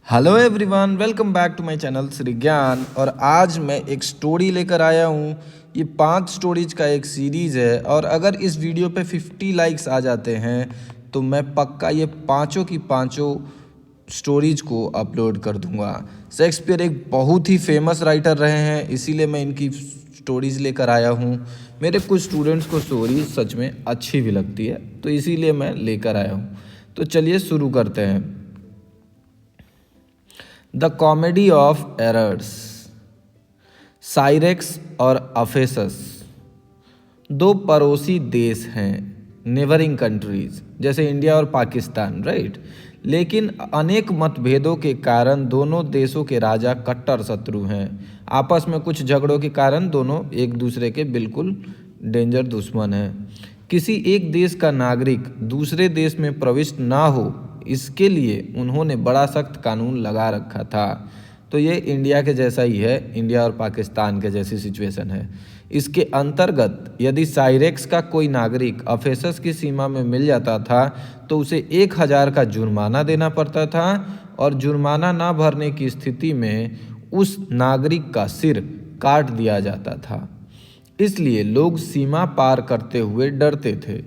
Hello everyone, welcome back to my channel Shri Gyan. और आज मैं एक स्टोरी लेकर आया हूँ। ये 5 स्टोरीज का एक सीरीज़ है और अगर इस वीडियो पे 50 लाइक्स आ जाते हैं तो मैं पक्का ये पांचों की पांचों स्टोरीज को अपलोड कर दूंगा। शेक्सपियर एक बहुत ही फेमस राइटर रहे हैं, इसीलिए मैं इनकी स्टोरीज लेकर आया हूँ। मेरे कुछ स्टूडेंट्स को स्टोरी सच में अच्छी भी लगती है, तो इसीलिए मैं लेकर आया हूँ। तो चलिए शुरू करते हैं। The comedy of errors. Syracuse और अफेसस दो पड़ोसी देश हैं, नेबरिंग कंट्रीज, जैसे इंडिया और पाकिस्तान, राइट। लेकिन अनेक मतभेदों के कारण दोनों देशों के राजा कट्टर शत्रु हैं। आपस में कुछ झगड़ों के कारण दोनों एक दूसरे के बिल्कुल डेंजर दुश्मन हैं। किसी एक देश का नागरिक दूसरे देश में प्रविष्ट ना हो, इसके लिए उन्होंने बड़ा सख्त कानून लगा रखा था। तो ये इंडिया के जैसा ही है, इंडिया और पाकिस्तान के जैसी सिचुएशन है। इसके अंतर्गत यदि साइरेक्स का कोई नागरिक अफेसस की सीमा में मिल जाता था तो उसे 1000 का जुर्माना देना पड़ता था और जुर्माना ना भरने की स्थिति में उस नागरिक का सिर काट दिया जाता था। इसलिए लोग सीमा पार करते हुए डरते थे,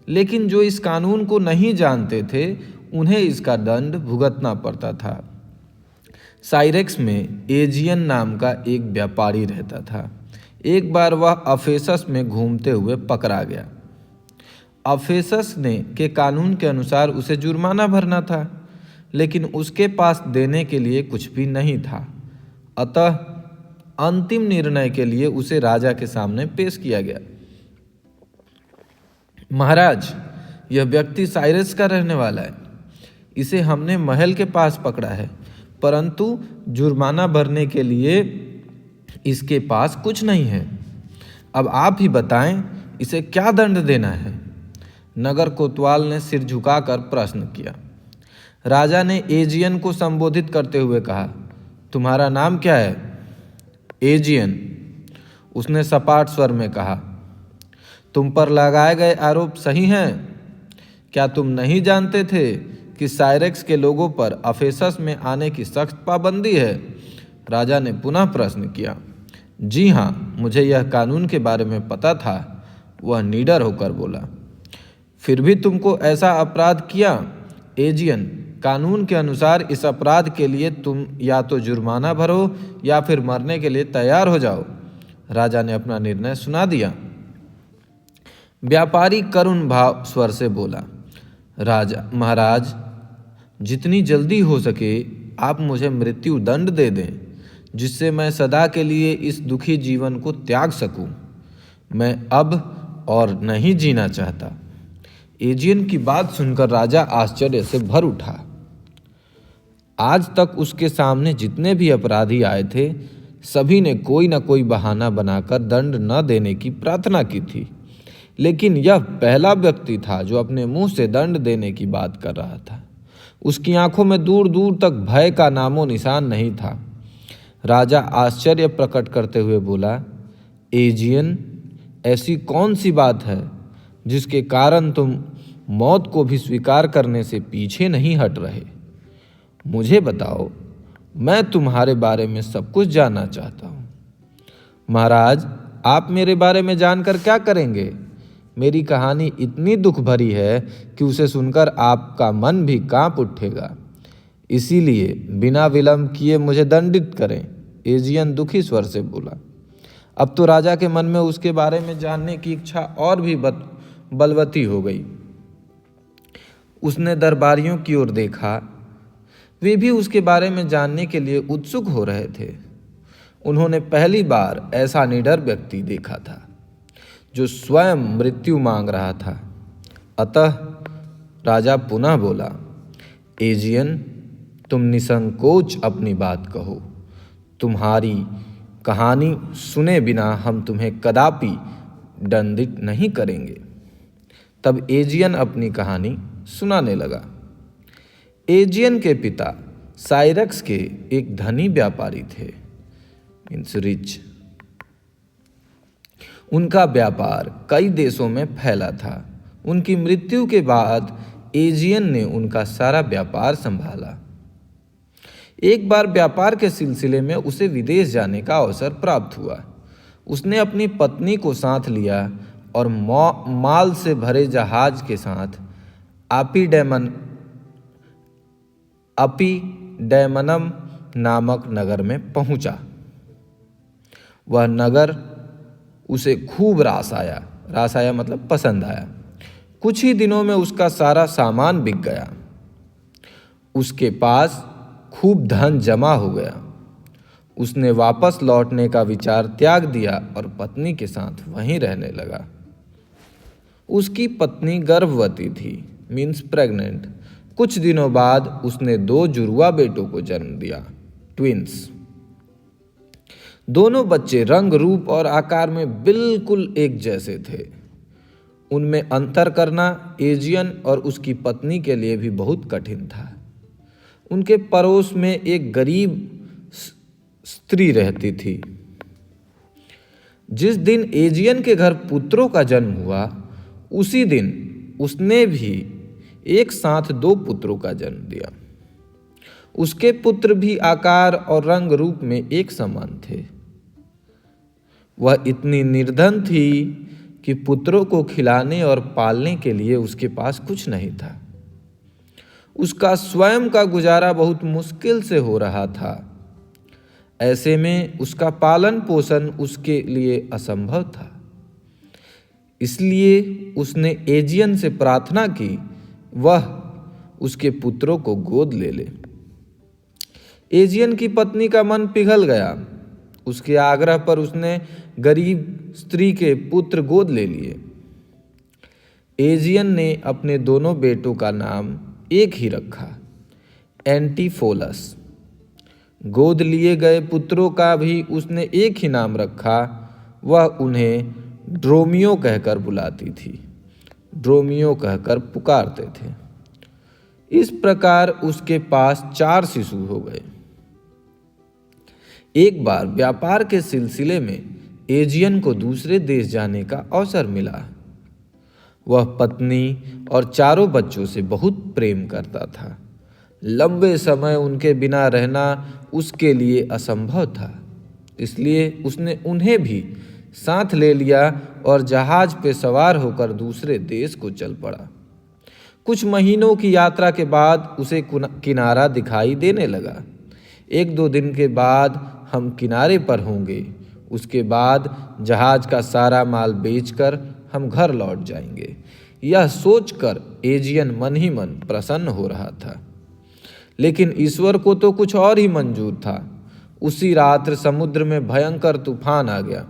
लेकिन जो इस कानून को नहीं जानते थे उन्हें इसका दंड भुगतना पड़ता था। साइरेक्स में एजियन नाम का एक व्यापारी रहता था। एक बार वह अफेसस में घूमते हुए पकड़ा गया। अफेसस ने के कानून के अनुसार उसे जुर्माना भरना था, लेकिन उसके पास देने के लिए कुछ भी नहीं था। अतः अंतिम निर्णय के लिए उसे राजा के सामने पेश किया गया। महाराज, यह व्यक्ति साइरस का रहने वाला है। इसे हमने महल के पास पकड़ा है, परंतु जुर्माना भरने के लिए इसके पास कुछ नहीं है। अब आप ही बताएं, इसे क्या दंड देना है? नगर कोतवाल ने सिर झुकाकर प्रश्न किया। राजा ने एजियन को संबोधित करते हुए कहा, तुम्हारा नाम क्या है? एजियन, उसने सपाट स्वर में कहा। तुम पर लगाए गए आरोप सही हैं? क्या तुम नहीं जानते थे कि साइरेक्स के लोगों पर अफेसस में आने की सख्त पाबंदी है? राजा ने पुनः प्रश्न किया। जी हाँ, मुझे यह कानून के बारे में पता था, वह निडर होकर बोला। फिर भी तुमको ऐसा अपराध किया? एजियन, कानून के अनुसार इस अपराध के लिए तुम या तो जुर्माना भरो या फिर मरने के लिए तैयार हो जाओ। राजा ने अपना निर्णय सुना दिया। व्यापारी करुण भाव स्वर से बोला, राजा महाराज, जितनी जल्दी हो सके आप मुझे मृत्यु दंड दे दें, जिससे मैं सदा के लिए इस दुखी जीवन को त्याग सकूं। मैं अब और नहीं जीना चाहता। एजियन की बात सुनकर राजा आश्चर्य से भर उठा। आज तक उसके सामने जितने भी अपराधी आए थे, सभी ने कोई न कोई बहाना बनाकर दंड न देने की प्रार्थना की थी, लेकिन यह पहला व्यक्ति था जो अपने मुंह से दंड देने की बात कर रहा था। उसकी आंखों में दूर दूर तक भय का नामो निशान नहीं था। राजा आश्चर्य प्रकट करते हुए बोला, एजियन, ऐसी कौन सी बात है जिसके कारण तुम मौत को भी स्वीकार करने से पीछे नहीं हट रहे? मुझे बताओ, मैं तुम्हारे बारे में सब कुछ जानना चाहता हूँ। महाराज, आप मेरे बारे में जानकर क्या करेंगे? मेरी कहानी इतनी दुख भरी है कि उसे सुनकर आपका मन भी कांप उठेगा। इसीलिए बिना विलंब किए मुझे दंडित करें। एजियन दुखी स्वर से बोला। अब तो राजा के मन में उसके बारे में जानने की इच्छा और भी बलवती हो गई। उसने दरबारियों की ओर देखा। वे भी उसके बारे में जानने के लिए उत्सुक हो रहे थे। उन्होंने पहली बार ऐसा निडर व्यक्ति देखा था जो स्वयं मृत्यु मांग रहा था। अतः राजा पुनः बोला, एजियन, तुम निसंकोच अपनी बात कहो। तुम्हारी कहानी सुने बिना हम तुम्हें कदापि दंडित नहीं करेंगे। तब एजियन अपनी कहानी सुनाने लगा। एजियन के पिता साइरेक्स के एक धनी व्यापारी थे, मीन्स रिच। उनका व्यापार कई देशों में फैला था। उनकी मृत्यु के बाद एजियन ने उनका सारा व्यापार संभाला। एक बार व्यापार के सिलसिले में उसे विदेश जाने का अवसर प्राप्त हुआ। उसने अपनी पत्नी को साथ लिया और माल से भरे जहाज के साथ अपिडैमनम नामक नगर में पहुंचा। वह नगर उसे खूब रास आया मतलब पसंद आया। कुछ ही दिनों में उसका सारा सामान बिक गया। उसके पास खूब धन जमा हो गया। उसने वापस लौटने का विचार त्याग दिया और पत्नी के साथ वहीं रहने लगा। उसकी पत्नी गर्भवती थी, मीन्स प्रेग्नेंट। कुछ दिनों बाद उसने 2 जुड़वा बेटों को जन्म दिया, ट्विंस। दोनों बच्चे रंग, रूप और आकार में बिल्कुल एक जैसे थे। उनमें अंतर करना एजियन और उसकी पत्नी के लिए भी बहुत कठिन था। उनके पड़ोस में एक गरीब स्त्री रहती थी। जिस दिन एजियन के घर पुत्रों का जन्म हुआ, उसी दिन उसने भी एक साथ 2 पुत्रों का जन्म दिया। उसके पुत्र भी आकार और रंग रूप में एक समान थे। वह इतनी निर्धन थी कि पुत्रों को खिलाने और पालने के लिए उसके पास कुछ नहीं था। उसका स्वयं का गुजारा बहुत मुश्किल से हो रहा था। ऐसे में उसका पालन पोषण उसके लिए असंभव था। इसलिए उसने एजियन से प्रार्थना की वह उसके पुत्रों को गोद ले ले। एजियन की पत्नी का मन पिघल गया। उसके आग्रह पर उसने गरीब स्त्री के पुत्र गोद ले लिए। एजियन ने अपने दोनों बेटों का नाम एक ही रखा, एंटीफोलस। गोद लिए गए पुत्रों का भी उसने एक ही नाम रखा। वह उन्हें ड्रोमियो कहकर बुलाती थी, ड्रोमियो कहकर पुकारते थे। इस प्रकार उसके पास 4 शिशु हो गए। एक बार व्यापार के सिलसिले में एजियन को दूसरे देश जाने का अवसर मिला। वह पत्नी और 4 बच्चों से बहुत प्रेम करता था। लंबे समय उनके बिना रहना उसके लिए असंभव था। इसलिए उसने उन्हें भी साथ ले लिया और जहाज पे सवार होकर दूसरे देश को चल पड़ा। कुछ महीनों की यात्रा के बाद उसे किनारा दिखाई देने लगा। 1-2 दिन के बाद हम किनारे पर होंगे। उसके बाद जहाज का सारा माल बेचकर हम घर लौट जाएंगे। यह सोचकर एजियन मन ही मन प्रसन्न हो रहा था। लेकिन ईश्वर को तो कुछ और ही मंजूर था। उसी रात्र समुद्र में भयंकर तूफान आ गया।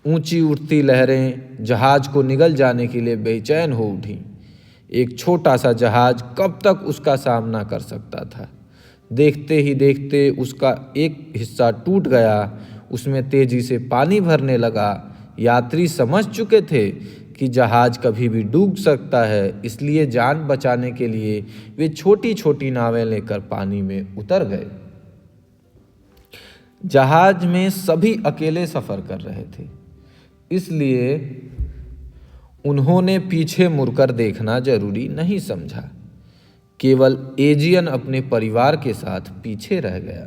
ऊंची उठती लहरें जहाज को निगल जाने के लिए बेचैन हो उठी। एक छोटा सा जहाज कब तक उसका सामना कर सकता था। देखते ही देखते उसका एक हिस्सा टूट गया। उसमें तेजी से पानी भरने लगा। यात्री समझ चुके थे कि जहाज कभी भी डूब सकता है, इसलिए जान बचाने के लिए वे छोटी छोटी नावें लेकर पानी में उतर गए। जहाज में सभी अकेले सफर कर रहे थे, इसलिए उन्होंने पीछे मुड़कर देखना जरूरी नहीं समझा। केवल एजियन अपने परिवार के साथ पीछे रह गया।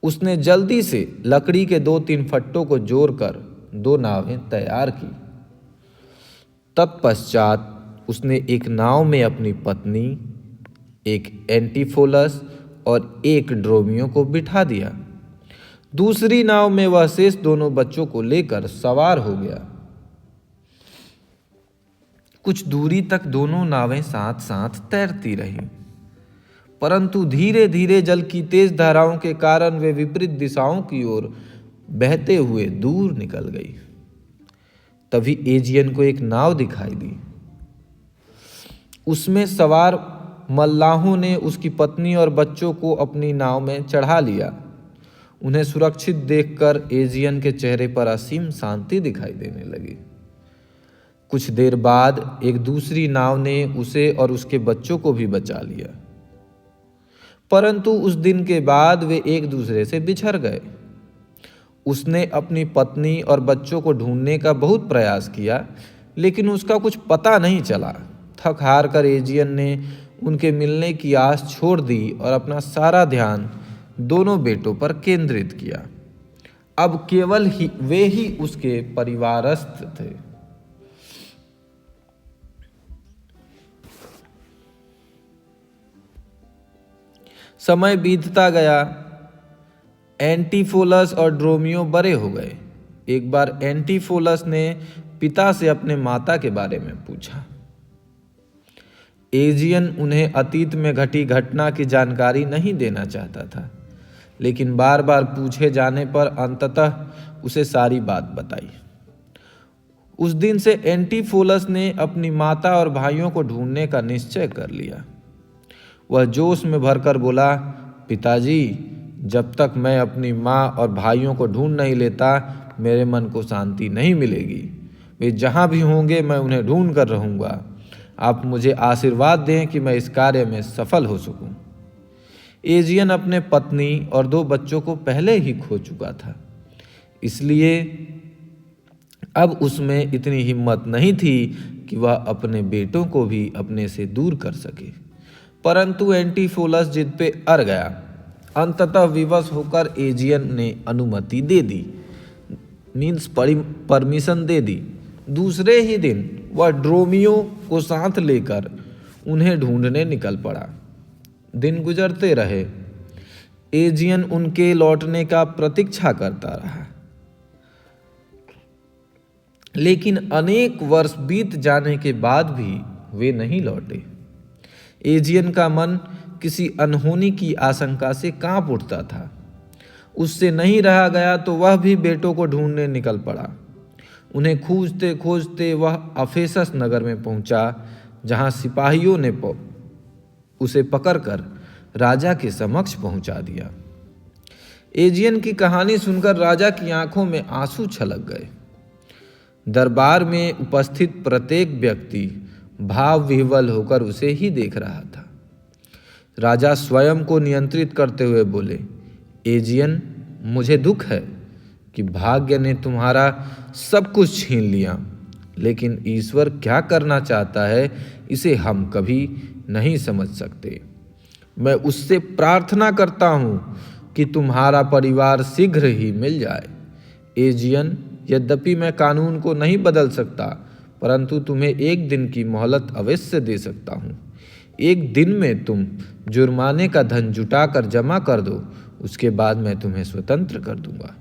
उसने जल्दी से लकड़ी के 2-3 फट्टों को जोड़कर 2 नावें तैयार की। तत्पश्चात उसने एक नाव में अपनी पत्नी, एक एंटीफोलस और एक ड्रोमियो को बिठा दिया। दूसरी नाव में वह शेष दोनों बच्चों को लेकर सवार हो गया। कुछ दूरी तक दोनों नावें साथ साथ तैरती रहीं, परंतु धीरे धीरे जल की तेज धाराओं के कारण वे विपरीत दिशाओं की ओर बहते हुए दूर निकल गई। तभी एजियन को एक नाव दिखाई दी। उसमें सवार मल्लाहों ने उसकी पत्नी और बच्चों को अपनी नाव में चढ़ा लिया। उन्हें सुरक्षित देखकर एजियन के चेहरे पर असीम शांति दिखाई देने लगी। कुछ देर बाद एक दूसरी नाव ने उसे और उसके बच्चों को भी बचा लिया, परंतु उस दिन के बाद वे एक दूसरे से बिछड़ गए। उसने अपनी पत्नी और बच्चों को ढूंढने का बहुत प्रयास किया, लेकिन उसका कुछ पता नहीं चला। थक हार कर एजियन ने उनके मिलने की आस छोड़ दी और अपना सारा ध्यान दोनों बेटों पर केंद्रित किया। अब केवल वे ही उसके परिवारस्थ थे। समय बीतता गया। एंटीफोलस और ड्रोमियो बड़े हो गए। एक बार एंटीफोलस ने पिता से अपने माता के बारे में पूछा। एजियन उन्हें अतीत में घटी घटना की जानकारी नहीं देना चाहता था, लेकिन बार बार पूछे जाने पर अंततः उसे सारी बात बताई। उस दिन से एंटीफोलस ने अपनी माता और भाइयों को ढूंढने का निश्चय कर लिया। वह जोश में भरकर बोला, पिताजी, जब तक मैं अपनी माँ और भाइयों को ढूंढ नहीं लेता मेरे मन को शांति नहीं मिलेगी। वे जहाँ भी होंगे मैं उन्हें ढूंढ कर रहूँगा। आप मुझे आशीर्वाद दें कि मैं इस कार्य में सफल हो सकूं। एजियन अपने पत्नी और 2 बच्चों को पहले ही खो चुका था, इसलिए अब उसमें इतनी हिम्मत नहीं थी कि वह अपने बेटों को भी अपने से दूर कर सके। परंतु एंटीफोलस जिद पे अड़ गया। अंततः विवश होकर एजियन ने अनुमति दे दी, मीन्स परमिशन दे दी। दूसरे ही दिन वह ड्रोमियो को साथ लेकर उन्हें ढूंढने निकल पड़ा। दिन गुजरते रहे। एजियन उनके लौटने का प्रतीक्षा करता रहा, लेकिन अनेक वर्ष बीत जाने के बाद भी वे नहीं लौटे। एजियन का मन किसी अनहोनी की आशंका से कांप उठता था। उससे नहीं रहा गया तो वह भी बेटों को ढूंढने निकल पड़ा। उन्हें खोजते खोजते वह अफेसस नगर में पहुंचा, जहां सिपाहियों ने उसे पकड़कर राजा के समक्ष पहुंचा दिया। एजियन की कहानी सुनकर राजा की आंखों में आंसू छलक गए। दरबार में उपस्थित प्रत्येक व्यक्ति भाव विह्वल होकर उसे ही देख रहा था। राजा स्वयं को नियंत्रित करते हुए बोले, एजियन, मुझे दुख है कि भाग्य ने तुम्हारा सब कुछ छीन लिया, लेकिन ईश्वर क्या करना चाहता है इसे हम कभी नहीं समझ सकते। मैं उससे प्रार्थना करता हूँ कि तुम्हारा परिवार शीघ्र ही मिल जाए। एजियन, यद्यपि मैं कानून को नहीं बदल सकता, परंतु तुम्हें 1 दिन की मोहलत अवश्य दे सकता हूँ। 1 दिन में तुम जुर्माने का धन जुटाकर जमा कर दो, उसके बाद मैं तुम्हें स्वतंत्र कर दूंगा।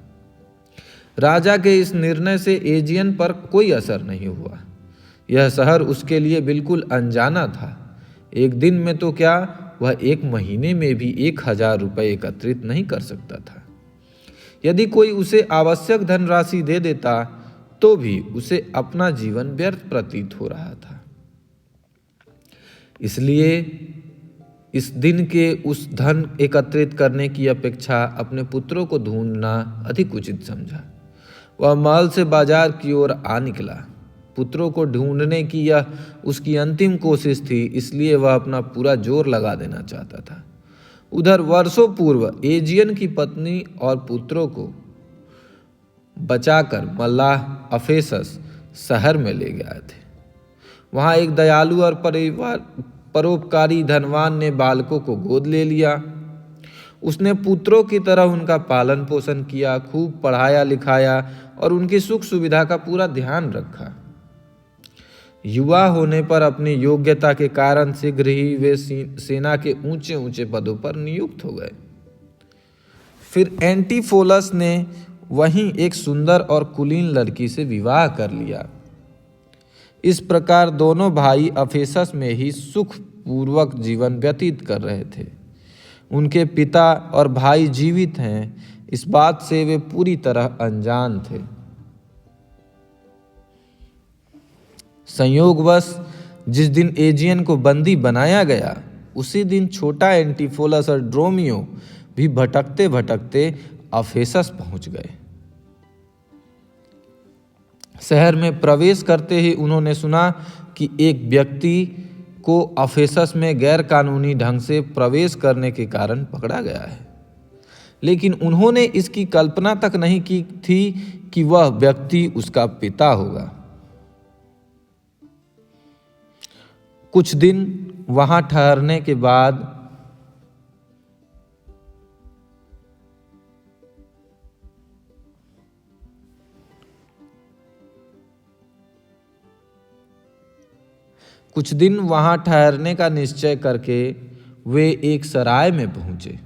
राजा के इस निर्णय से एजियन पर कोई असर नहीं हुआ। यह शहर उसके लिए बिल्कुल अनजाना था। 1 दिन में तो क्या, वह 1 महीने में भी 1000 रुपये एकत्रित नहीं कर सकता था। यदि कोई उसे आवश्यक धनराशि दे देता तो भी उसे अपना जीवन व्यर्थ प्रतीत हो रहा था। इसलिए इस दिन के उस धन एकत्रित करने की अपेक्षा अपने पुत्रों को ढूंढना अधिक उचित समझा। वह महल से बाजार की ओर आ निकला। पुत्रों को ढूंढने की यह उसकी अंतिम कोशिश थी, इसलिए वह अपना पूरा जोर लगा देना चाहता था। उधर वर्षों पूर्व एजियन की पत्नी और पुत्रों को बचाकर मल्लाह अफेसस शहर में ले गए थे। वहाँ एक दयालु और परोपकारी धनवान ने बालकों को गोद ले लिया। उसने पुत्रों की तरह उनका पालन पोषण किया, खूब पढ़ाया लिखाया और उनकी सुख सुविधा का पूरा ध्यान रखा। युवा होने पर अपनी योग्यता के कारण शीघ्र ही वे सेना के ऊंचे ऊंचे पदों पर नियुक्त हो गए। फिर एंटीफोलस ने वहीं एक सुंदर और कुलीन लड़की से विवाह कर लिया। इस प्रकार दोनों भाई अफेसस में ही सुखपूर्वक जीवन व्यतीत कर रहे थे। उनके पिता और भाई जीवित हैं, इस बात से वे पूरी तरह अनजान थे। संयोगवश जिस दिन एजियन को बंदी बनाया गया, उसी दिन छोटा एंटीफोलस और ड्रोमियो भी भटकते भटकते अफेसस पहुंच गए। शहर में प्रवेश करते ही उन्होंने सुना कि एक व्यक्ति को अफेसस में गैर कानूनी ढंग से प्रवेश करने के कारण पकड़ा गया है, लेकिन उन्होंने इसकी कल्पना तक नहीं की थी कि वह व्यक्ति उसका पिता होगा। कुछ दिन वहां ठहरने के बाद कुछ दिन वहां ठहरने का निश्चय करके वे एक सराय में पहुंचे।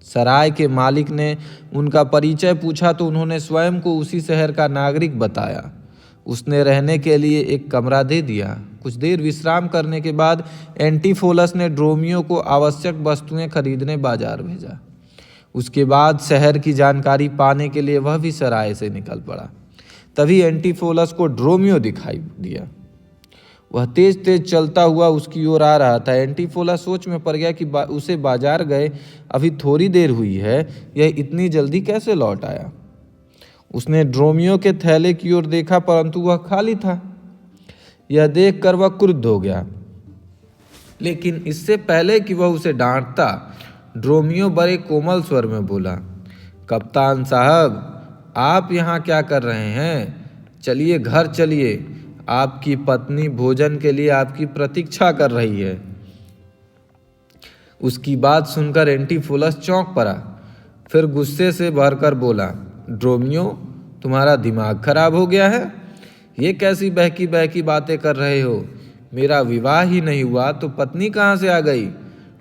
सराय के मालिक ने उनका परिचय पूछा तो उन्होंने स्वयं को उसी शहर का नागरिक बताया। उसने रहने के लिए एक कमरा दे दिया। कुछ देर विश्राम करने के बाद एंटीफोलस ने ड्रोमियो को आवश्यक वस्तुएं खरीदने बाजार भेजा। उसके बाद शहर की जानकारी पाने के लिए वह भी सराय से निकल पड़ा। तभी एंटीफोलस को ड्रोमियो दिखाई दिया। वह तेज तेज चलता हुआ उसकी ओर आ रहा था। एंटीफोलस सोच में पड़ गया कि उसे बाजार गए अभी थोड़ी देर हुई है, यह इतनी जल्दी कैसे लौट आया। उसने ड्रोमियो के थैले की ओर देखा परंतु वह खाली था। यह देखकर वह क्रुद्ध हो गया, लेकिन इससे पहले कि वह उसे डांटता, ड्रोमियो बड़े कोमल स्वर में बोला, कप्तान साहब, आप यहाँ क्या कर रहे हैं? चलिए घर चलिए, आपकी पत्नी भोजन के लिए आपकी प्रतीक्षा कर रही है। उसकी बात सुनकर एंटीफोलस चौंक पड़ा। फिर गुस्से से भरकर बोला, ड्रोमियो, तुम्हारा दिमाग खराब हो गया है? ये कैसी बहकी बहकी बातें कर रहे हो? मेरा विवाह ही नहीं हुआ तो पत्नी कहाँ से आ गई?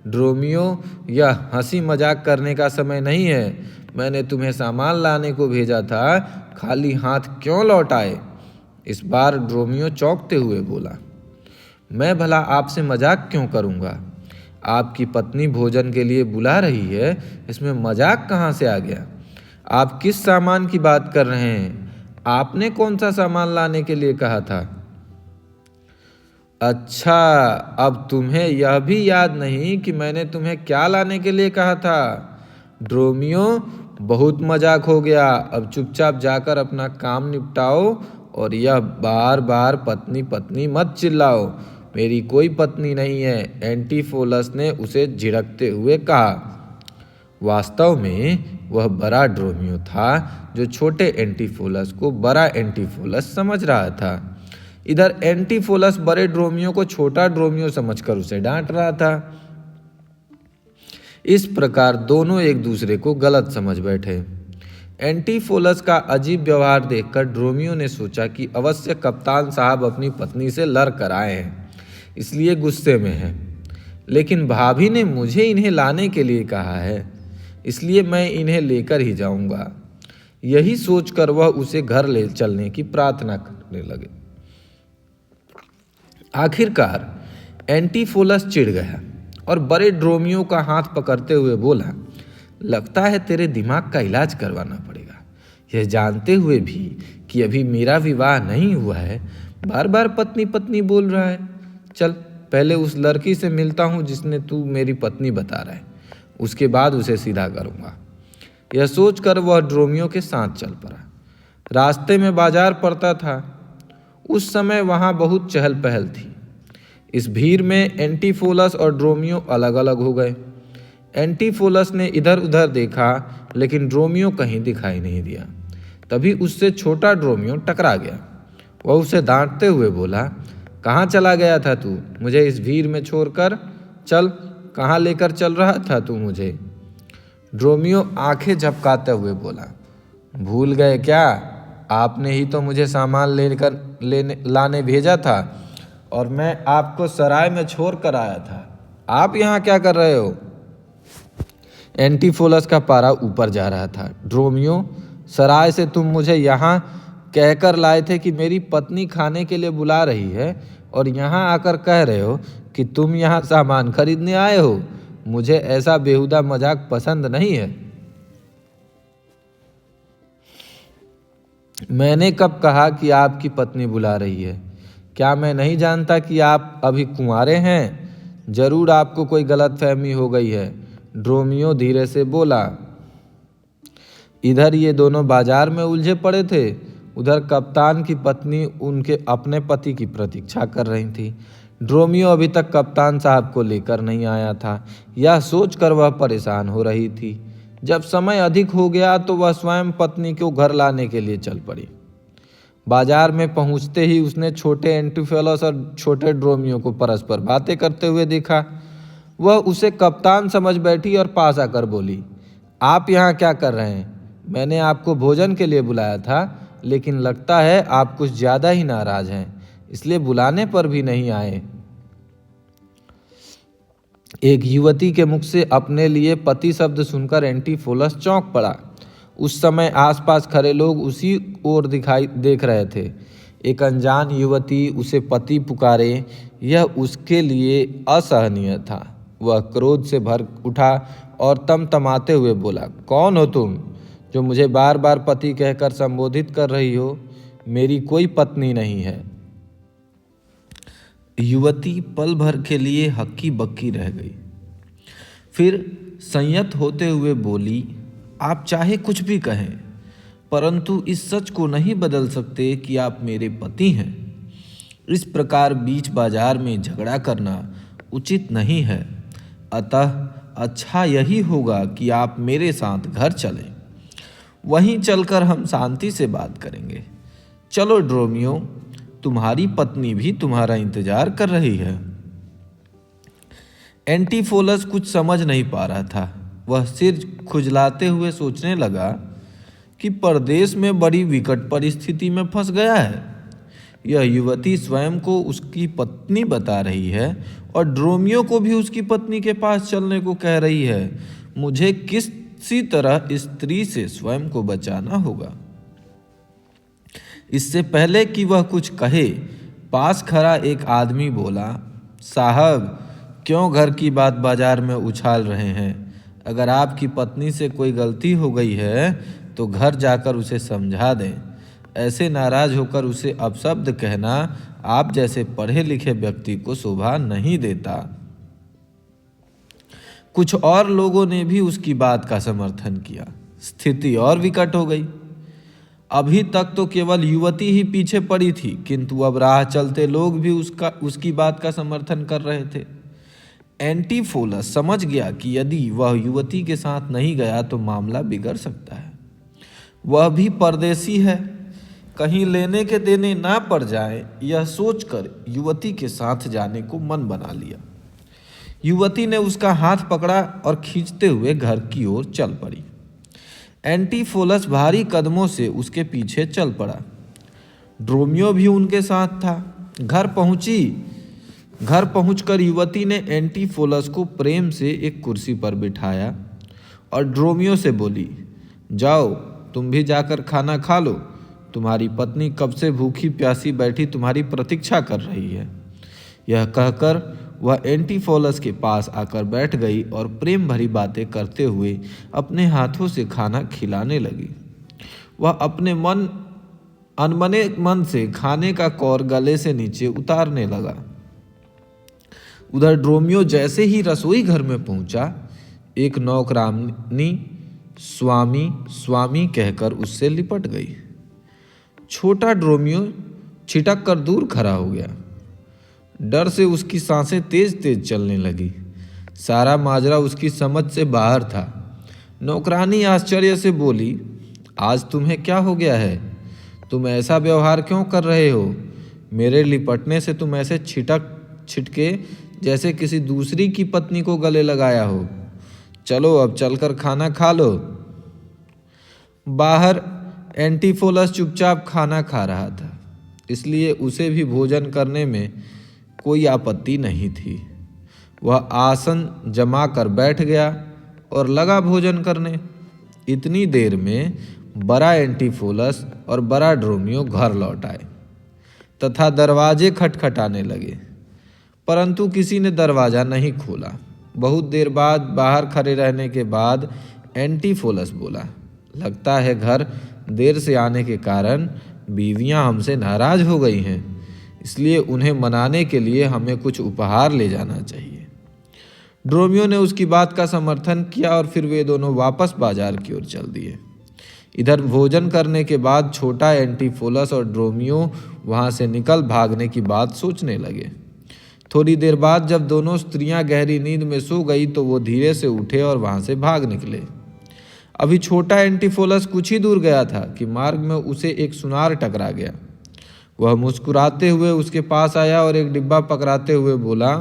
ड्रोमियो, यह हंसी मजाक करने का समय नहीं है। मैंने तुम्हें सामान लाने को भेजा था, खाली हाथ क्यों लौट आए? इस बार ड्रोमियो चौंकते हुए बोला, मैं भला आपसे मजाक क्यों करूँगा? आपकी पत्नी भोजन के लिए बुला रही है, इसमें मजाक कहाँ से आ गया? आप किस सामान की बात कर रहे हैं? आपने कौन सा सामान लाने के लिए कहा था? अच्छा, अब तुम्हें यह भी याद नहीं कि मैंने तुम्हें क्या लाने के लिए कहा था? ड्रोमियो, बहुत मजाक हो गया। अब चुपचाप जाकर अपना काम निपटाओ और यह बार बार पत्नी पत्नी मत चिल्लाओ। मेरी कोई पत्नी नहीं है, एंटीफोलस ने उसे झिड़कते हुए कहा। वास्तव में वह बड़ा ड्रोमियो था जो छोटे एंटीफोलस को बड़ा एंटीफोलस समझ रहा था। इधर एंटीफोलस बड़े ड्रोमियो को छोटा ड्रोमियो समझकर उसे डांट रहा था। इस प्रकार दोनों एक दूसरे को गलत समझ बैठे। एंटीफोलस का अजीब व्यवहार देखकर ड्रोमियो ने सोचा कि अवश्य कप्तान साहब अपनी पत्नी से लड़ कर आए हैं, इसलिए गुस्से में हैं। लेकिन भाभी ने मुझे इन्हें लाने के लिए कहा है, इसलिए मैं इन्हें लेकर ही जाऊंगा। यही सोचकर वह उसे घर ले चलने की प्रार्थना करने लगे। आखिरकार एंटीफोलस चिढ़ गया और बड़े ड्रोमियो का हाथ पकड़ते हुए बोला, लगता है तेरे दिमाग का इलाज करवाना पड़ेगा। यह जानते हुए भी कि अभी मेरा विवाह नहीं हुआ है, बार बार पत्नी पत्नी बोल रहा है। चल पहले उस लड़की से मिलता हूँ जिसने तू मेरी पत्नी बता रहा है, उसके बाद उसे सीधा करूँगा। यह सोचकर वह ड्रोमियो के साथ चल पड़ा। रास्ते में बाजार पड़ता था। उस समय वहाँ बहुत चहल पहल थी। इस भीड़ में एंटीफोलस और ड्रोमियो अलग अलग हो गए। एंटीफोलस ने इधर उधर देखा, लेकिन ड्रोमियो कहीं दिखाई नहीं दिया। तभी उससे छोटा ड्रोमियो टकरा गया। वह उसे डांटते हुए बोला, कहाँ चला गया था तू? मुझे इस भीड़ में छोड़कर चल, कहाँ लेकर चल रहा था तू मुझे? ड्रोमियो आंखें झपकाते हुए बोला, भूल गए क्या? आपने ही तो मुझे सामान लाने भेजा था और मैं आपको सराय में छोड़ कर आया था। आप यहाँ क्या कर रहे हो? एंटीफोलस का पारा ऊपर जा रहा था। ड्रोमियो, सराय से तुम मुझे यहाँ कहकर लाए थे कि मेरी पत्नी खाने के लिए बुला रही है और यहाँ आकर कह रहे हो कि तुम यहाँ सामान खरीदने आए हो। मुझे ऐसा बेहुदा मजाक पसंद नहीं है। मैंने कब कहा कि आपकी पत्नी बुला रही है? क्या मैं नहीं जानता कि आप अभी कुंवारे हैं? जरूर आपको कोई गलतफहमी हो गई है। ड्रोमियो धीरे से बोला। इधर ये दोनों बाजार में उलझे पड़े थे, उधर कप्तान की पत्नी उनके अपने पति की प्रतीक्षा कर रही थी। ड्रोमियो अभी तक कप्तान साहब को लेकर नहीं आया था। यह सोचकर वह परेशान हो रही थी। जब समय अधिक हो गया तो वह स्वयं पत्नी को घर लाने के लिए चल पड़ी। बाजार में पहुंचते ही उसने छोटे एंटीफेलस और छोटे ड्रोमियो को परस्पर बातें करते हुए देखा। वह उसे कप्तान समझ बैठी और पास आकर बोली, आप यहाँ क्या कर रहे हैं? मैंने आपको भोजन के लिए बुलाया था, लेकिन लगता है आप कुछ ज़्यादा ही नाराज हैं, इसलिए बुलाने पर भी नहीं आए। एक युवती के मुख से अपने लिए पति शब्द सुनकर एंटीफोलस चौंक पड़ा। उस समय आसपास खड़े लोग उसी ओर देख रहे थे। एक अनजान युवती उसे पति पुकारे, यह उसके लिए असहनीय था। वह क्रोध से भर उठा और तमतमाते हुए बोला, कौन हो तुम जो मुझे बार बार पति कहकर संबोधित कर रही हो? मेरी कोई पत्नी नहीं है। युवती पल भर के लिए हक्की बक्की रह गई, फिर संयत होते हुए बोली, आप चाहे कुछ भी कहें, परंतु इस सच को नहीं बदल सकते कि आप मेरे पति हैं। इस प्रकार बीच बाजार में झगड़ा करना उचित नहीं है, अतः अच्छा यही होगा कि आप मेरे साथ घर चलें। वहीं चलकर हम शांति से बात करेंगे। चलो ड्रोमियो, तुम्हारी पत्नी भी तुम्हारा इंतजार कर रही है। एंटीफोलस कुछ समझ नहीं पा रहा था। वह सिर खुजलाते हुए सोचने लगा कि परदेश में बड़ी विकट परिस्थिति में फंस गया है। यह युवती स्वयं को उसकी पत्नी बता रही है और ड्रोमियो को भी उसकी पत्नी के पास चलने को कह रही है। मुझे किसी तरह इस स्त्री से स्वयं को बचाना होगा। इससे पहले कि वह कुछ कहे, पास खड़ा एक आदमी बोला, साहब, क्यों घर की बात बाजार में उछाल रहे हैं? अगर आपकी पत्नी से कोई गलती हो गई है तो घर जाकर उसे समझा दें। ऐसे नाराज होकर उसे अपशब्द कहना आप जैसे पढ़े लिखे व्यक्ति को शोभा नहीं देता। कुछ और लोगों ने भी उसकी बात का समर्थन किया। स्थिति और विकट हो गई। अभी तक तो केवल युवती ही पीछे पड़ी थी, किंतु अब राह चलते लोग भी उसकी बात का समर्थन कर रहे थे। एंटीफोलस समझ गया कि यदि वह युवती के साथ नहीं गया तो मामला बिगड़ सकता है। वह भी परदेसी है, कहीं लेने के देने ना पड़ जाए, यह सोचकर युवती के साथ जाने को मन बना लिया। युवती ने उसका हाथ पकड़ा और खींचते हुए घर की ओर चल पड़ी। एंटीफोलस भारी कदमों से उसके पीछे चल पड़ा। ड्रोमियो भी उनके साथ था। घर पहुंचकर युवती ने एंटीफोलस को प्रेम से एक कुर्सी पर बिठाया और ड्रोमियो से बोली, जाओ तुम भी जाकर खाना खा लो। तुम्हारी पत्नी कब से भूखी प्यासी बैठी तुम्हारी प्रतीक्षा कर रही है। यह कहकर वह एंटीफोलस के पास आकर बैठ गई और प्रेम भरी बातें करते हुए अपने हाथों से खाना खिलाने लगी। वह अपने अनमने मन से खाने का कौर गले से नीचे उतारने लगा। उधर ड्रोमियो जैसे ही रसोई घर में पहुंचा, एक नौकरानी स्वामी स्वामी कहकर उससे लिपट गई। छोटा ड्रोमियो छिटक कर दूर खड़ा हो गया। डर से उसकी सांसें तेज तेज चलने लगी। सारा माजरा उसकी समझ से बाहर था। नौकरानी आश्चर्य से बोली, आज तुम्हें क्या हो गया है? तुम ऐसा व्यवहार क्यों कर रहे हो? मेरे लिपटने से तुम ऐसे छिटके जैसे किसी दूसरी की पत्नी को गले लगाया हो। चलो अब चलकर खाना खा लो। बाहर एंटीफोलस चुपचाप खाना खा रहा था, इसलिए उसे भी भोजन करने में कोई आपत्ति नहीं थी। वह आसन जमा कर बैठ गया और लगा भोजन करने। इतनी देर में बड़ा एंटीफोलस और बड़ा ड्रोमियो घर लौट आए तथा दरवाजे खटखटाने लगे, परंतु किसी ने दरवाज़ा नहीं खोला। बहुत देर बाद बाहर खड़े रहने के बाद एंटीफोलस बोला, लगता है घर देर से आने के कारण बीवियां हमसे नाराज हो गई हैं, इसलिए उन्हें मनाने के लिए हमें कुछ उपहार ले जाना चाहिए। ड्रोमियो ने उसकी बात का समर्थन किया और फिर वे दोनों वापस बाजार की ओर चल दिए। इधर भोजन करने के बाद छोटा एंटीफोलस और ड्रोमियो वहां से निकल भागने की बात सोचने लगे। थोड़ी देर बाद जब दोनों स्त्रियां गहरी नींद में सो गई तो वो धीरे से उठे और वहां से भाग निकले। अभी छोटा एंटीफोलस कुछ ही दूर गया था कि मार्ग में उसे एक सुनार टकरा गया। वह मुस्कुराते हुए उसके पास आया और एक डिब्बा पकड़ाते हुए बोला,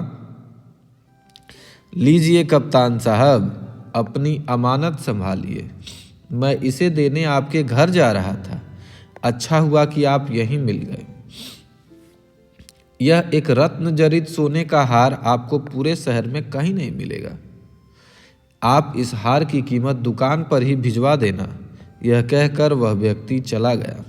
लीजिए कप्तान साहब, अपनी अमानत संभालिए। मैं इसे देने आपके घर जा रहा था। अच्छा हुआ कि आप यहीं मिल गए। यह एक रत्न जड़ित सोने का हार आपको पूरे शहर में कहीं नहीं मिलेगा। आप इस हार की कीमत दुकान पर ही भिजवा देना। यह कहकर वह व्यक्ति चला गया।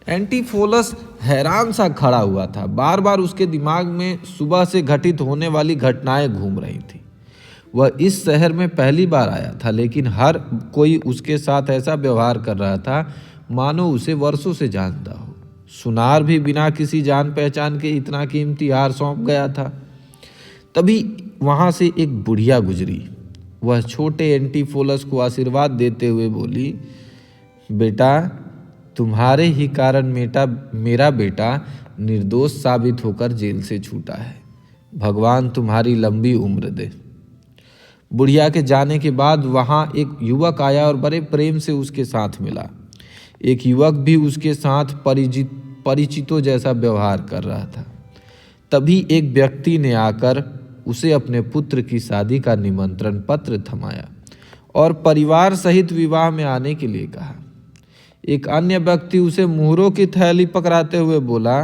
एंटीफोलस हैरान सा खड़ा हुआ था। बार बार उसके दिमाग में सुबह से घटित होने वाली घटनाएं घूम रही थी। वह इस शहर में पहली बार आया था, लेकिन हर कोई उसके साथ ऐसा व्यवहार कर रहा था मानो उसे वर्षों से जानता हो। सुनार भी बिना किसी जान पहचान के इतना कीमती हार सौंप गया था। तभी वहां से एक बुढ़िया गुजरी। वह छोटे एंटीफोलस को आशीर्वाद देते हुए बोली, बेटा, तुम्हारे ही कारण मेरा बेटा निर्दोष साबित होकर जेल से छूटा है। भगवान तुम्हारी लंबी उम्र दे। बुढ़िया के जाने के बाद वहां एक युवक आया और बड़े प्रेम से उसके साथ मिला। एक युवक भी उसके साथ परिचितों जैसा व्यवहार कर रहा था। तभी एक व्यक्ति ने आकर उसे अपने पुत्र की शादी का निमंत्रण पत्र थमाया और परिवार सहित विवाह में आने के लिए कहा। एक अन्य व्यक्ति उसे मुहरों की थैली पकड़ाते हुए बोला,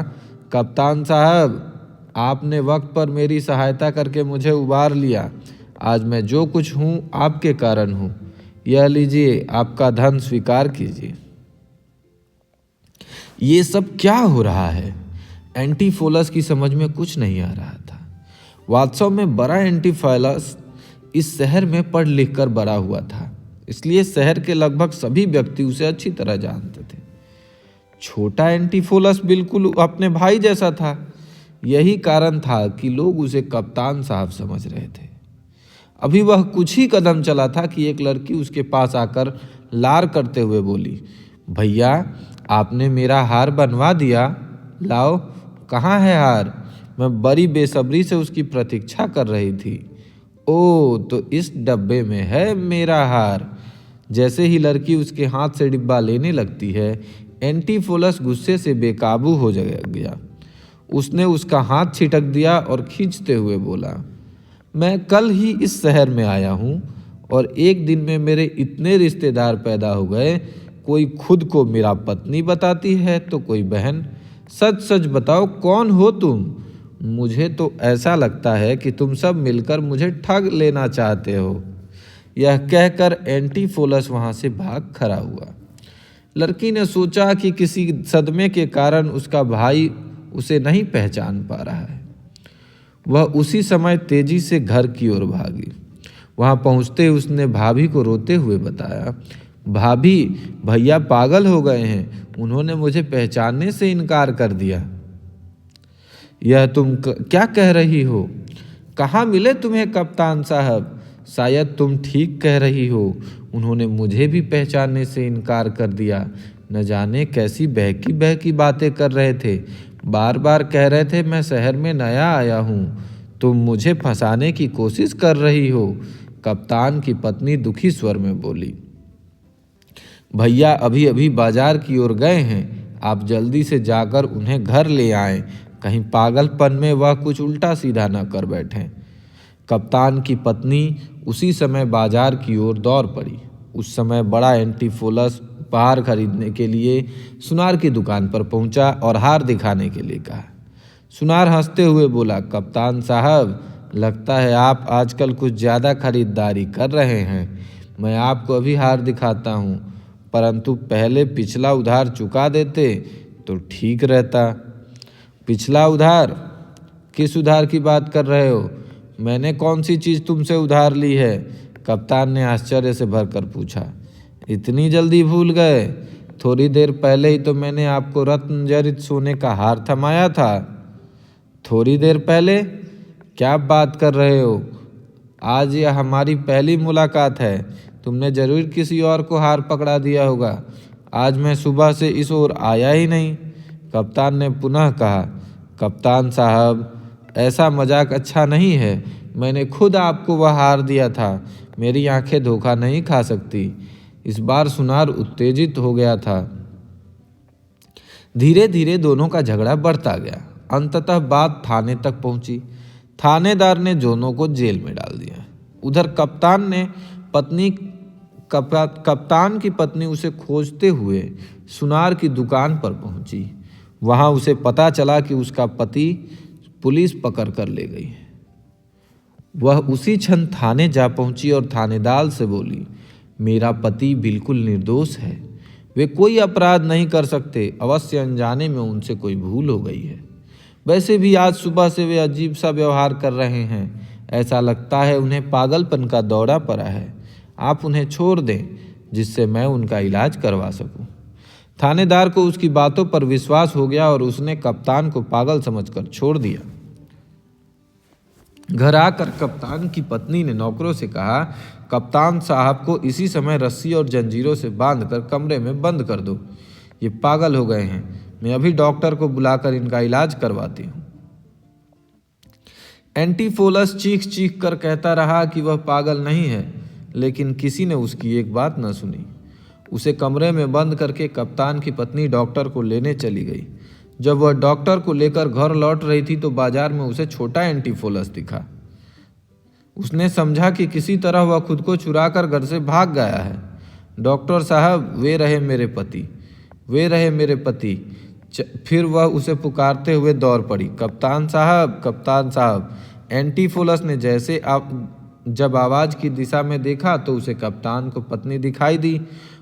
कप्तान साहब, आपने वक्त पर मेरी सहायता करके मुझे उबार लिया। आज मैं जो कुछ हूँ आपके कारण हूँ। यह लीजिए, आपका धन स्वीकार कीजिए। ये सब क्या हो रहा है? एंटीफोलस की समझ में कुछ नहीं आ रहा था। वास्तव में बड़ा एंटीफोलस इस शहर में पढ़ लिख कर बड़ा हुआ था, इसलिए शहर के लगभग सभी व्यक्ति उसे अच्छी तरह जानते थे। छोटा एंटीफोलस बिल्कुल अपने भाई जैसा था। यही कारण था कि लोग उसे कप्तान साहब समझ रहे थे। अभी वह कुछ ही कदम चला था कि एक लड़की उसके पास आकर लार करते हुए बोली, भैया, आपने मेरा हार बनवा दिया। लाओ, कहाँ है हार? मैं बड़ी बेसब्री से उसकी प्रतीक्षा कर रही थी। ओ, तो इस डब्बे में है मेरा हार। जैसे ही लड़की उसके हाथ से डिब्बा लेने लगती है, एंटीफोलस गुस्से से बेकाबू हो गया। उसने उसका हाथ छिटक दिया और खींचते हुए बोला, मैं कल ही इस शहर में आया हूँ और एक दिन में मेरे इतने रिश्तेदार पैदा हो गए। कोई खुद को मेरा पत्नी बताती है तो कोई बहन। सच सच बताओ, कौन हो तुम? मुझे तो ऐसा लगता है कि तुम सब मिलकर मुझे ठग लेना चाहते हो। यह कहकर एंटीफोलस वहां से भाग खड़ा हुआ। लड़की ने सोचा कि किसी सदमे के कारण उसका भाई उसे नहीं पहचान पा रहा है। वह उसी समय तेजी से घर की ओर भागी। वहां पहुंचते ही उसने भाभी को रोते हुए बताया, भाभी, भैया पागल हो गए हैं। उन्होंने मुझे पहचानने से इनकार कर दिया। यह तुम क्या कह रही हो? कहाँ मिले तुम्हें कप्तान साहब? शायद तुम ठीक कह रही हो। उन्होंने मुझे भी पहचानने से इनकार कर दिया। न जाने कैसी बहकी बहकी बातें कर रहे थे। बार बार कह रहे थे मैं शहर में नया आया हूँ। तुम मुझे फंसाने की कोशिश कर रही हो। कप्तान की पत्नी दुखी स्वर में बोली, भैया अभी अभी बाजार की ओर गए हैं। आप जल्दी से जाकर उन्हें घर ले आएं। कहीं पागलपन में वह कुछ उल्टा सीधा न कर बैठें। कप्तान की पत्नी उसी समय बाजार की ओर दौड़ पड़ी। उस समय बड़ा एंटीफोलस उपहार खरीदने के लिए सुनार की दुकान पर पहुंचा और हार दिखाने के लिए कहा। सुनार हंसते हुए बोला, कप्तान साहब, लगता है आप आजकल कुछ ज़्यादा खरीदारी कर रहे हैं। मैं आपको अभी हार दिखाता हूँ, परंतु पहले पिछला उधार चुका देते तो ठीक रहता। पिछला उधार? किस उधार की बात कर रहे हो? मैंने कौन सी चीज़ तुमसे उधार ली है? कप्तान ने आश्चर्य से भरकर पूछा। इतनी जल्दी भूल गए? थोड़ी देर पहले ही तो मैंने आपको रत्न जड़ित सोने का हार थमाया था। थोड़ी देर पहले? क्या बात कर रहे हो? आज यह हमारी पहली मुलाकात है। तुमने जरूर किसी और को हार पकड़ा दिया होगा। आज मैं सुबह से इस ओर आया ही नहीं। कप्तान ने पुनः कहा, कप्तान साहब, ऐसा मजाक अच्छा नहीं है। मैंने खुद आपको वह हार दिया था। मेरी आंखें धोखा नहीं खा सकती। इस बार सुनार उत्तेजित हो गया था। धीरे धीरे दोनों का झगड़ा बढ़ता गया। अंततः बात थाने तक पहुंची। थानेदार ने दोनों को जेल में डाल दिया। उधर कप्तान की पत्नी उसे खोजते हुए सुनार की दुकान पर पहुंची। वहां उसे पता चला कि उसका पति पुलिस पकड़ कर ले गई है। वह उसी क्षण थाने जा पहुंची और थानेदार से बोली, मेरा पति बिल्कुल निर्दोष है, वे कोई अपराध नहीं कर सकते, अवश्य अनजाने में उनसे कोई भूल हो गई है। वैसे भी आज सुबह से वे अजीब सा व्यवहार कर रहे हैं, ऐसा लगता है उन्हें पागलपन का दौरा पड़ा है। आप उन्हें छोड़ दें जिससे मैं उनका इलाज करवा सकूं। थानेदार को उसकी बातों पर विश्वास हो गया और उसने कप्तान को पागल समझकर छोड़ दिया। घर आकर कप्तान की पत्नी ने नौकरों से कहा, कप्तान साहब को इसी समय रस्सी और जंजीरों से बांधकर कमरे में बंद कर दो, ये पागल हो गए हैं। मैं अभी डॉक्टर को बुलाकर इनका इलाज करवाती हूँ। एंटीफोलस चीख चीख कर कहता रहा कि वह पागल नहीं है, लेकिन किसी ने उसकी एक बात न सुनी। उसे कमरे में बंद करके कप्तान की पत्नी डॉक्टर को लेने चली गई। जब वह डॉक्टर को लेकर घर लौट रही थी तो बाजार में उसे छोटा एंटीफोलस दिखा। उसने समझा कि किसी तरह वह खुद को चुराकर घर से भाग गया है। डॉक्टर साहब, वे रहे मेरे पति, वे रहे मेरे पति। फिर वह उसे पुकारते हुए दौड़ पड़ी, कप्तान साहब, कप्तान साहब। एंटीफोलस ने जब आवाज़ की दिशा में देखा तो उसे कप्तान को पत्नी दिखाई दी।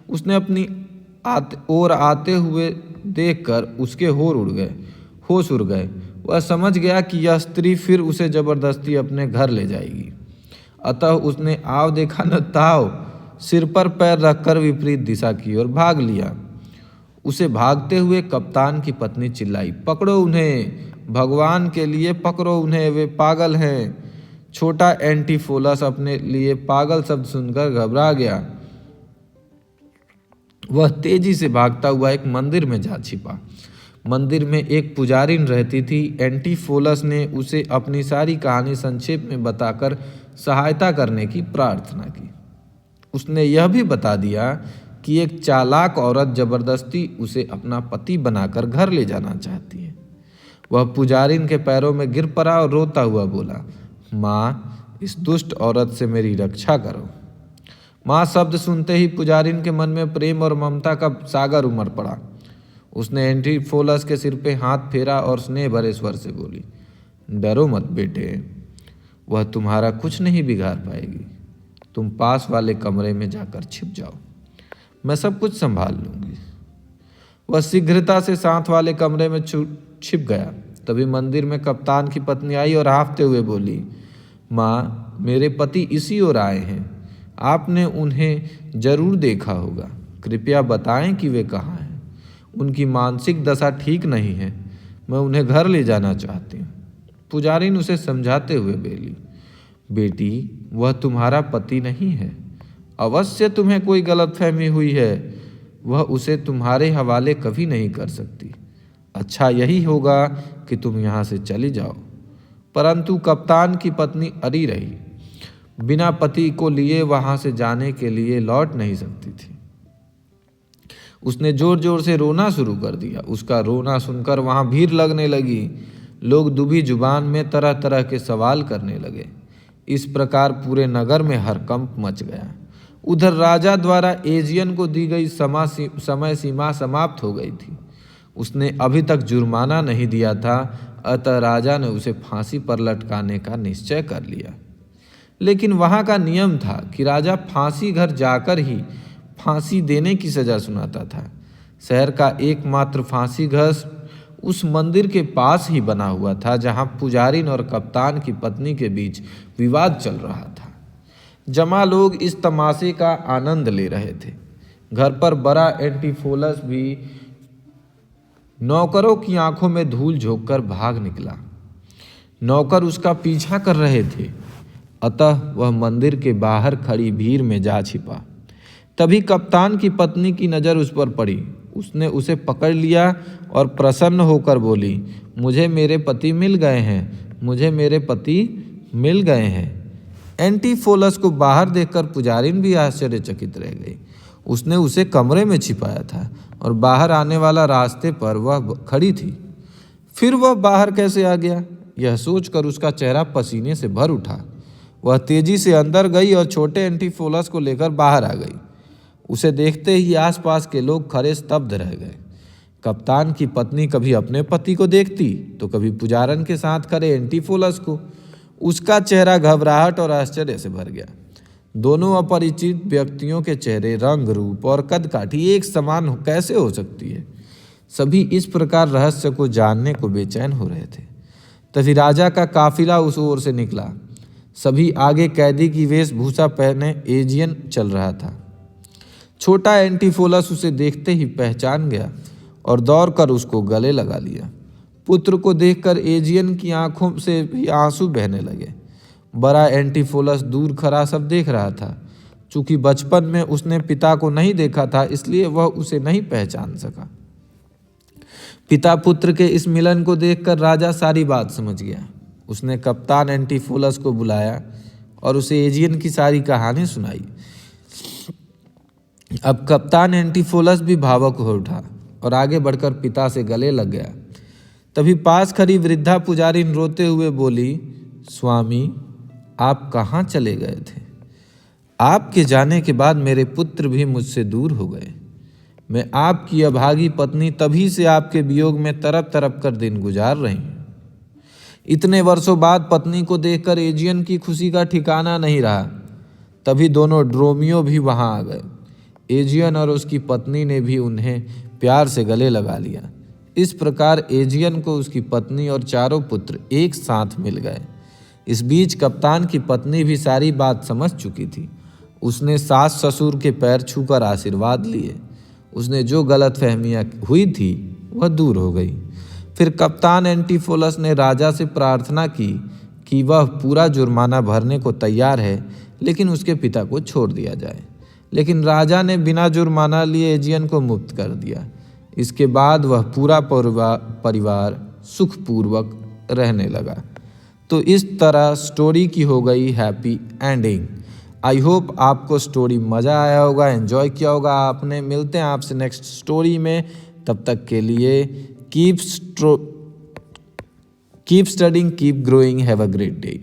उसने अपनी ओर आते हुए देखकर उसके होश उड़ गए। वह समझ गया कि यह स्त्री फिर उसे जबरदस्ती अपने घर ले जाएगी। अतः उसने आव देखा न ताव सिर पर पैर रखकर विपरीत दिशा की ओर भाग लिया। उसे भागते हुए कप्तान की पत्नी चिल्लाई, पकड़ो उन्हें, भगवान के लिए पकड़ो उन्हें, वे पागल हैं। छोटा एंटीफोलस अपने लिए पागल शब्द सुनकर घबरा गया। वह तेजी से भागता हुआ एक मंदिर में जा छिपा। मंदिर में एक पुजारिन रहती थी। एंटीफोलस ने उसे अपनी सारी कहानी संक्षेप में बताकर सहायता करने की प्रार्थना की। उसने यह भी बता दिया कि एक चालाक औरत जबरदस्ती उसे अपना पति बनाकर घर ले जाना चाहती है। वह पुजारिन के पैरों में गिर पड़ा और रोता हुआ बोला, माँ, इस दुष्ट औरत से मेरी रक्षा करो। माँ शब्द सुनते ही पुजारिन के मन में प्रेम और ममता का सागर उमड़ पड़ा। उसने एंटीफोलस के सिर पे हाथ फेरा और स्नेह भरे स्वर से बोली, डरो मत बेटे, वह तुम्हारा कुछ नहीं बिगाड़ पाएगी। तुम पास वाले कमरे में जाकर छिप जाओ, मैं सब कुछ संभाल लूंगी। वह शीघ्रता से साथ वाले कमरे में छिप गया। तभी मंदिर में कप्तान की पत्नी आई और हांफते हुए बोली, माँ, मेरे पति इसी ओर आए हैं, आपने उन्हें जरूर देखा होगा, कृपया बताएं कि वे कहाँ हैं। उनकी मानसिक दशा ठीक नहीं है, मैं उन्हें घर ले जाना चाहती हूँ। पुजारिन उसे समझाते हुए बोली, बेटी, वह तुम्हारा पति नहीं है, अवश्य तुम्हें कोई गलतफहमी हुई है, वह उसे तुम्हारे हवाले कभी नहीं कर सकती। अच्छा यही होगा कि तुम यहाँ से चली जाओ। परंतु कप्तान की पत्नी अड़ी रही, बिना पति को लिए वहां से जाने के लिए लौट नहीं सकती थी। उसने जोर जोर से रोना शुरू कर दिया। उसका रोना सुनकर वहां भीड़ लगने लगी। लोग दुबी जुबान में तरह तरह के सवाल करने लगे। इस प्रकार पूरे नगर में हड़कंप मच गया। उधर राजा द्वारा एजियन को दी गई समय सीमा समाप्त हो गई थी। उसने अभी तक जुर्माना नहीं दिया था, अतः राजा ने उसे फांसी पर लटकाने का निश्चय कर लिया। लेकिन वहाँ का नियम था कि राजा फांसी घर जाकर ही फांसी देने की सजा सुनाता था। शहर का एकमात्र फांसी घर उस मंदिर के पास ही बना हुआ था जहाँ पुजारिन और कप्तान की पत्नी के बीच विवाद चल रहा था। जमा लोग इस तमाशे का आनंद ले रहे थे। घर पर बड़ा एंटीफोलस भी नौकरों की आंखों में धूल झोंककर भाग निकला। नौकर उसका पीछा कर रहे थे, अतः वह मंदिर के बाहर खड़ी भीड़ में जा छिपा। तभी कप्तान की पत्नी की नज़र उस पर पड़ी। उसने उसे पकड़ लिया और प्रसन्न होकर बोली, मुझे मेरे पति मिल गए हैं, मुझे मेरे पति मिल गए हैं। एंटीफोलस को बाहर देखकर पुजारिन भी आश्चर्यचकित रह गई। उसने उसे कमरे में छिपाया था और बाहर आने वाला रास्ते पर वह खड़ी थी। फिर वह बाहर कैसे आ गया, यह सोचकर उसका चेहरा पसीने से भर उठा। वह तेजी से अंदर गई और छोटे एंटीफोलस को लेकर बाहर आ गई। उसे देखते ही आसपास के लोग खड़े स्तब्ध रह गए। कप्तान की पत्नी कभी अपने पति को देखती तो कभी पुजारन के साथ खड़े एंटीफोलस को। उसका चेहरा घबराहट और आश्चर्य से भर गया। दोनों अपरिचित व्यक्तियों के चेहरे, रंग, रूप और कदकाठी एक समान कैसे हो सकती है? सभी इस प्रकार रहस्य को जानने को बेचैन हो रहे थे। तभी राजा का काफिला उस ओर से निकला। सभी आगे कैदी की वेशभूषा पहने एजियन चल रहा था। छोटा एंटीफोलस उसे देखते ही पहचान गया और दौड़कर उसको गले लगा लिया। पुत्र को देखकर एजियन की आंखों से भी आंसू बहने लगे। बड़ा एंटीफोलस दूर खड़ा सब देख रहा था। चूंकि बचपन में उसने पिता को नहीं देखा था, इसलिए वह उसे नहीं पहचान सका। पिता पुत्र के इस मिलन को देखकर राजा सारी बात समझ गया। उसने कप्तान एंटीफोलस को बुलाया और उसे एजियन की सारी कहानी सुनाई। अब कप्तान एंटीफोलस भी भावुक हो उठा और आगे बढ़कर पिता से गले लग गया। तभी पास खड़ी वृद्धा पुजारिन रोते हुए बोली, स्वामी, आप कहाँ चले गए थे? आपके जाने के बाद मेरे पुत्र भी मुझसे दूर हो गए। मैं आपकी अभागी पत्नी तभी से आपके वियोग में तरप तरप कर दिन गुजार रही हूँ। इतने वर्षों बाद पत्नी को देखकर एजियन की खुशी का ठिकाना नहीं रहा। तभी दोनों ड्रोमियो भी वहां आ गए। एजियन और उसकी पत्नी ने भी उन्हें प्यार से गले लगा लिया। इस प्रकार एजियन को उसकी पत्नी और चारों पुत्र एक साथ मिल गए। इस बीच कप्तान की पत्नी भी सारी बात समझ चुकी थी। उसने सास ससुर के पैर छूकर आशीर्वाद लिए। उसने जो गलतफहमियां हुई थी वह दूर हो गई। फिर कप्तान एंटीफोलस ने राजा से प्रार्थना की कि वह पूरा जुर्माना भरने को तैयार है, लेकिन उसके पिता को छोड़ दिया जाए। लेकिन राजा ने बिना जुर्माना लिए एजियन को मुक्त कर दिया। इसके बाद वह पूरा परिवार सुखपूर्वक रहने लगा। तो इस तरह स्टोरी की हो गई हैप्पी एंडिंग। आई होप आपको स्टोरी मज़ा आया होगा, एंजॉय किया होगा आपने। मिलते हैं आपसे नेक्स्ट स्टोरी में। तब तक के लिए keep studying, keep growing, have a great day.